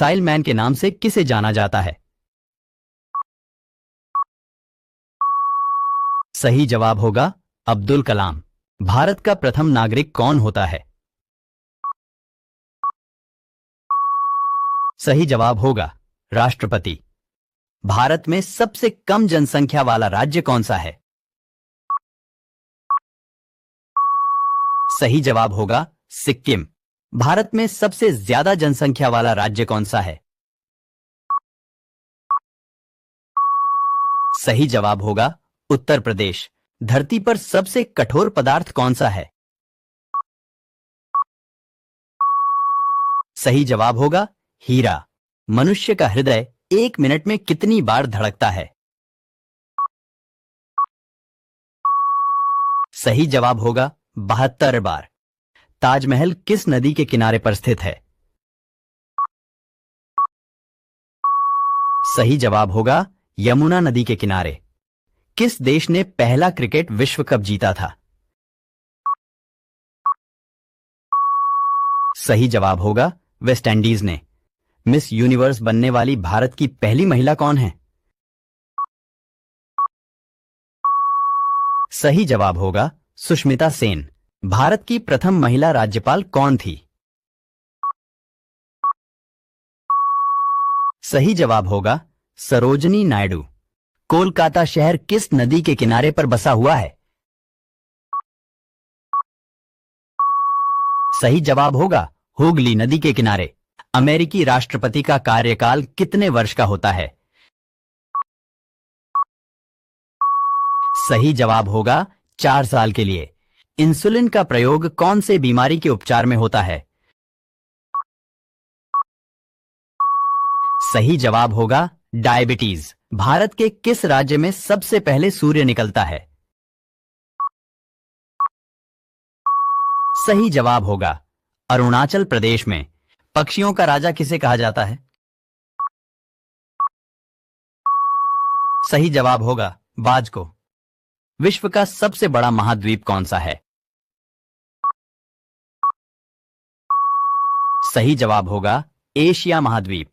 Missile man के नाम से किसे जाना जाता है? सही जवाब होगा अब्दुल कलाम। भारत का प्रथम नागरिक कौन होता है? सही जवाब होगा राष्ट्रपति। भारत में सबसे कम जनसंख्या वाला राज्य कौन सा है? सही जवाब होगा सिक्किम। भारत में सबसे ज्यादा जनसंख्या वाला राज्य कौन सा है? सही जवाब होगा उत्तर प्रदेश। धरती पर सबसे कठोर पदार्थ कौन सा है? सही जवाब होगा हीरा। मनुष्य का हृदय 1 मिनट में कितनी बार धड़कता है? सही जवाब होगा 72 बार। ताजमहल किस नदी के किनारे पर स्थित है? सही जवाब होगा यमुना नदी के किनारे। किस देश ने पहला क्रिकेट विश्व कप जीता था? सही जवाब होगा वेस्ट इंडीज ने। मिस यूनिवर्स बनने वाली भारत की पहली महिला कौन है? सही जवाब होगा सुष्मिता सेन। भारत की प्रथम महिला राज्यपाल कौन थी? सही जवाब होगा सरोजनी नायडू। कोलकाता शहर किस नदी के किनारे पर बसा हुआ है? सही जवाब होगा हुगली नदी के किनारे। अमेरिकी राष्ट्रपति का कार्यकाल कितने वर्ष का होता है? सही जवाब होगा 4 साल के लिए। इंसुलिन का प्रयोग कौन से बीमारी के उपचार में होता है? सही जवाब होगा डायबिटीज। भारत के किस राज्य में सबसे पहले सूर्य निकलता है? सही जवाब होगा अरुणाचल प्रदेश में। पक्षियों का राजा किसे कहा जाता है? सही जवाब होगा बाज को। विश्व का सबसे बड़ा महाद्वीप कौन सा है? सही जवाब होगा एशिया महाद्वीप।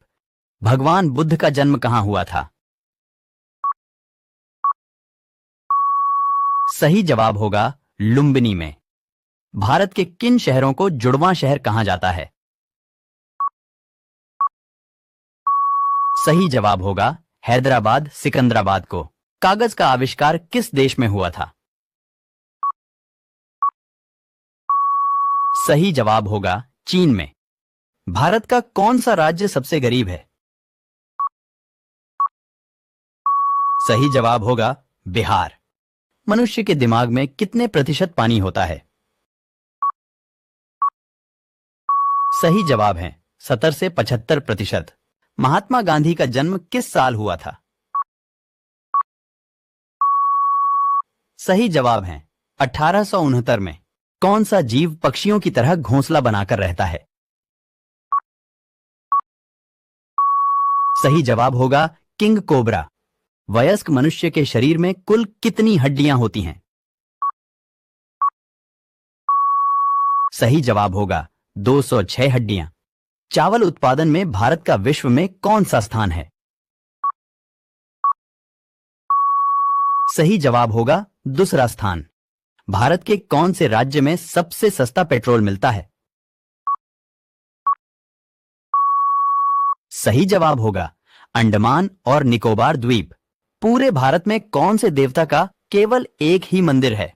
भगवान बुद्ध का जन्म कहां हुआ था? सही जवाब होगा लुम्बिनी में। भारत के किन शहरों को जुड़वां शहर कहा जाता है? सही जवाब होगा हैदराबाद सिकंदराबाद को। कागज का आविष्कार किस देश में हुआ था? सही जवाब होगा चीन में। भारत का कौन सा राज्य सबसे गरीब है? सही जवाब होगा बिहार। मनुष्य के दिमाग में कितने प्रतिशत पानी होता है? सही जवाब है 70 से 75%। महात्मा गांधी का जन्म किस साल हुआ था? सही जवाब है 1869 में। कौन सा जीव पक्षियों की तरह घोंसला बनाकर रहता है? सही जवाब होगा किंग कोबरा। वयस्क मनुष्य के शरीर में कुल कितनी हड्डियां होती हैं? सही जवाब होगा 206 हड्डियां। चावल उत्पादन में भारत का विश्व में कौन सा स्थान है? सही जवाब होगा दूसरा स्थान। भारत के कौन से राज्य में सबसे सस्ता पेट्रोल मिलता है? सही जवाब होगा अंडमान और निकोबार द्वीप। पूरे भारत में कौन से देवता का केवल एक ही मंदिर है?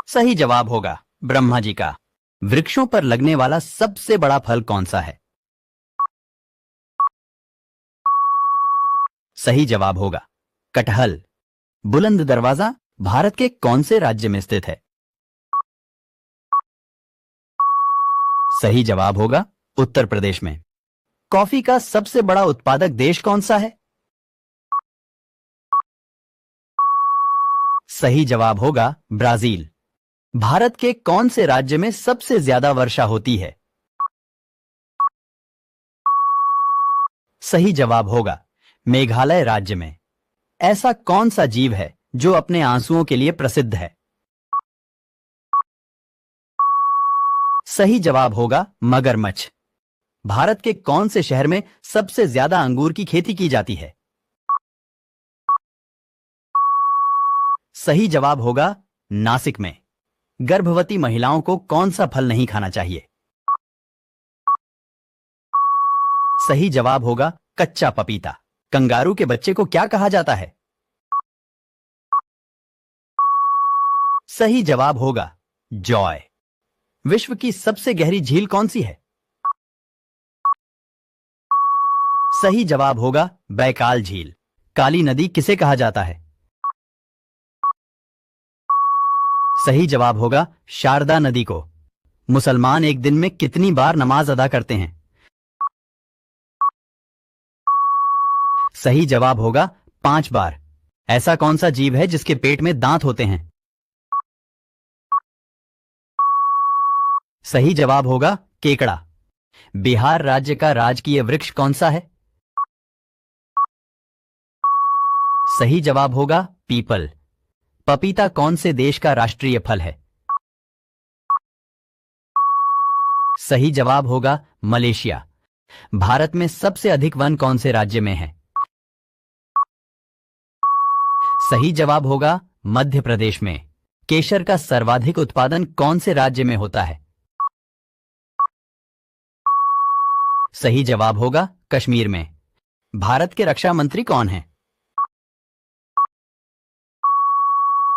सही जवाब होगा ब्रह्मा जी का। वृक्षों पर लगने वाला सबसे बड़ा फल कौन सा है? सही जवाब होगा कटहल। बुलंद दरवाजा भारत के कौन से राज्य में स्थित है? सही जवाब होगा उत्तर प्रदेश में। कॉफी का सबसे बड़ा उत्पादक देश कौन सा है? सही जवाब होगा ब्राजील। भारत के कौन से राज्य में सबसे ज्यादा वर्षा होती है? सही जवाब होगा मेघालय राज्य में। ऐसा कौन सा जीव है जो अपने आंसुओं के लिए प्रसिद्ध है? सही जवाब होगा मगरमच्छ। भारत के कौन से शहर में सबसे ज्यादा अंगूर की खेती की जाती है? सही जवाब होगा नासिक में। गर्भवती महिलाओं को कौन सा फल नहीं खाना चाहिए? सही जवाब होगा कच्चा पपीता। कंगारू के बच्चे को क्या कहा जाता है? सही जवाब होगा जॉय। विश्व की सबसे गहरी झील कौन सी है? सही जवाब होगा बैकाल झील। काली नदी किसे कहा जाता है? सही जवाब होगा शारदा नदी को। मुसलमान एक दिन में कितनी बार नमाज अदा करते हैं? सही जवाब होगा 5 बार। ऐसा कौन सा जीव है जिसके पेट में दांत होते हैं? सही जवाब होगा केकड़ा। बिहार राज्य का राजकीय वृक्ष कौन सा है? सही जवाब होगा पीपल। पपीता कौन से देश का राष्ट्रीय फल है? सही जवाब होगा मलेशिया। भारत में सबसे अधिक वन कौन से राज्य में है? सही जवाब होगा मध्य प्रदेश में। केशर का सर्वाधिक उत्पादन कौन से राज्य में होता है? सही जवाब होगा कश्मीर में। भारत के रक्षा मंत्री कौन हैं?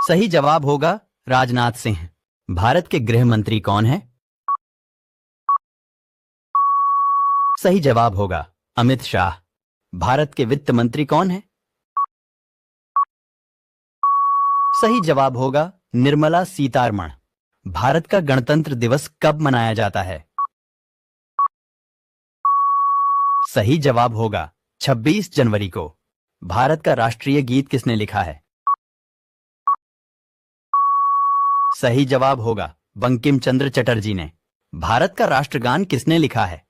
सही जवाब होगा राजनाथ सिंह। भारत के गृह मंत्री कौन हैं? सही जवाब होगा अमित शाह। भारत के वित्त मंत्री कौन हैं? सही जवाब होगा निर्मला सीतारमण। भारत का गणतंत्र दिवस कब मनाया जाता है? सही जवाब होगा 26 जनवरी को। भारत का राष्ट्रीय गीत किसने लिखा है? सही जवाब होगा बंकिम चंद्र चटर्जी ने। भारत का राष्ट्रगान किसने लिखा है?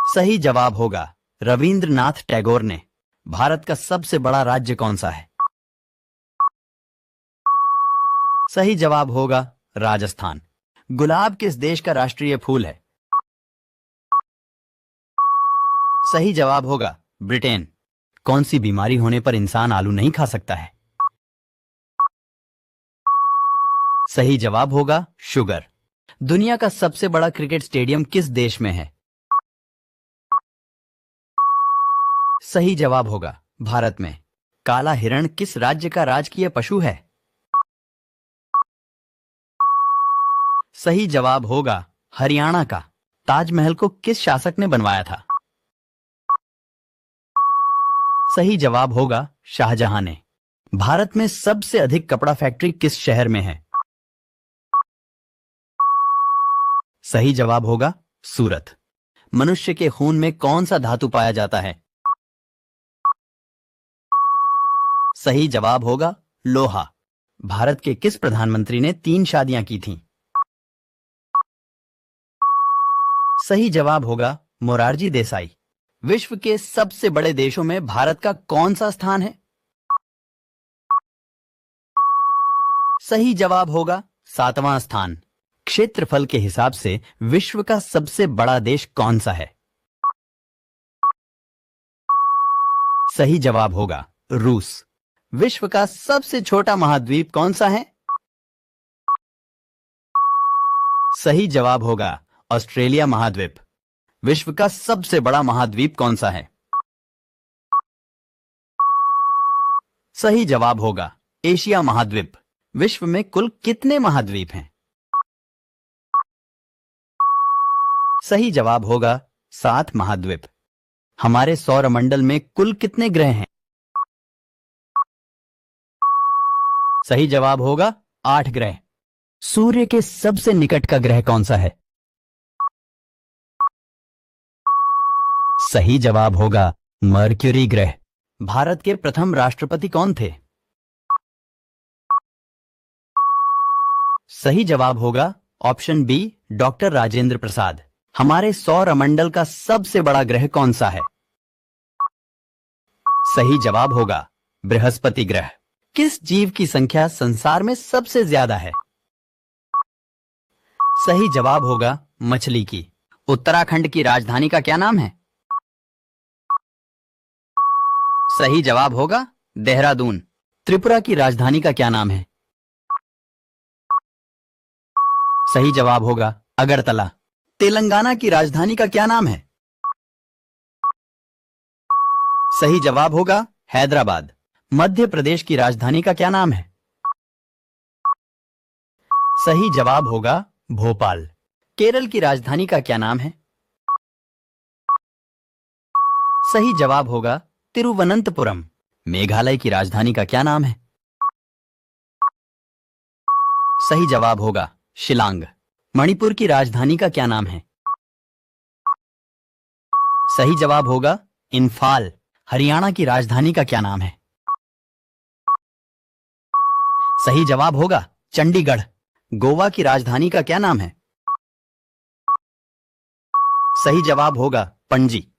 सही जवाब होगा रविंद्रनाथ टैगोर ने। भारत का सबसे बड़ा राज्य कौन सा है? सही जवाब होगा राजस्थान। गुलाब किस देश का राष्ट्रीय फूल है? सही जवाब होगा ब्रिटेन। कौन सी बीमारी होने पर इंसान आलू नहीं खा सकता है? सही जवाब होगा शुगर। दुनिया का सबसे बड़ा क्रिकेट स्टेडियम किस देश में है? सही जवाब होगा भारत में। काला हिरण किस राज्य का राजकीय पशु है? सही जवाब होगा हरियाणा का। ताजमहल को किस शासक ने बनवाया था? सही जवाब होगा शाहजहां ने। भारत में सबसे अधिक कपड़ा फैक्ट्री किस शहर में है? सही जवाब होगा सूरत। मनुष्य के खून में कौन सा धातु पाया जाता है? सही जवाब होगा लोहा। भारत के किस प्रधानमंत्री ने 3 शादियां की थीं? सही जवाब होगा मोरारजी देसाई। विश्व के सबसे बड़े देशों में भारत का कौन सा स्थान है? सही जवाब होगा 7वां स्थान। क्षेत्रफल के हिसाब से विश्व का सबसे बड़ा देश कौन सा है? सही जवाब होगा रूस। विश्व का सबसे छोटा महाद्वीप कौन सा है? सही जवाब होगा ऑस्ट्रेलिया महाद्वीप। विश्व का सबसे बड़ा महाद्वीप कौन सा है? सही जवाब होगा एशिया महाद्वीप। विश्व में कुल कितने महाद्वीप हैं? सही जवाब होगा 7 महाद्वीप। हमारे सौरमंडल में कुल कितने ग्रह हैं? सही जवाब होगा 8 ग्रह। सूर्य के सबसे निकट का ग्रह कौन सा है? सही जवाब होगा मर्क्यूरी ग्रह। भारत के प्रथम राष्ट्रपति कौन थे? सही जवाब होगा option B doctor Rajendra Prasad. हमारे सौरमंडल का सबसे बड़ा ग्रह कौन सा है? सही जवाब होगा बृहस्पति ग्रह। किस जीव की संख्या संसार में सबसे ज्यादा है? सही जवाब होगा मछली की। उत्तराखंड की राजधानी का क्या नाम है? सही जवाब होगा देहरादून। त्रिपुरा की राजधानी का क्या नाम है? सही जवाब होगा अगरतला। तेलंगाना की राजधानी का क्या नाम है? सही जवाब होगा हैदराबाद। मध्य प्रदेश की राजधानी का क्या नाम है? सही जवाब होगा भोपाल। केरल की राजधानी का क्या नाम है? सही जवाब होगा तिरुवनंतपुरम। मेघालय की राजधानी का क्या नाम है? सही जवाब होगा शिलांग। मणिपुर की राजधानी का क्या नाम है? सही जवाब होगा इंफाल। हरियाणा की राजधानी का क्या नाम है? सही जवाब होगा चंडीगढ़। गोवा की राजधानी का क्या नाम है? सही जवाब होगा पणजी।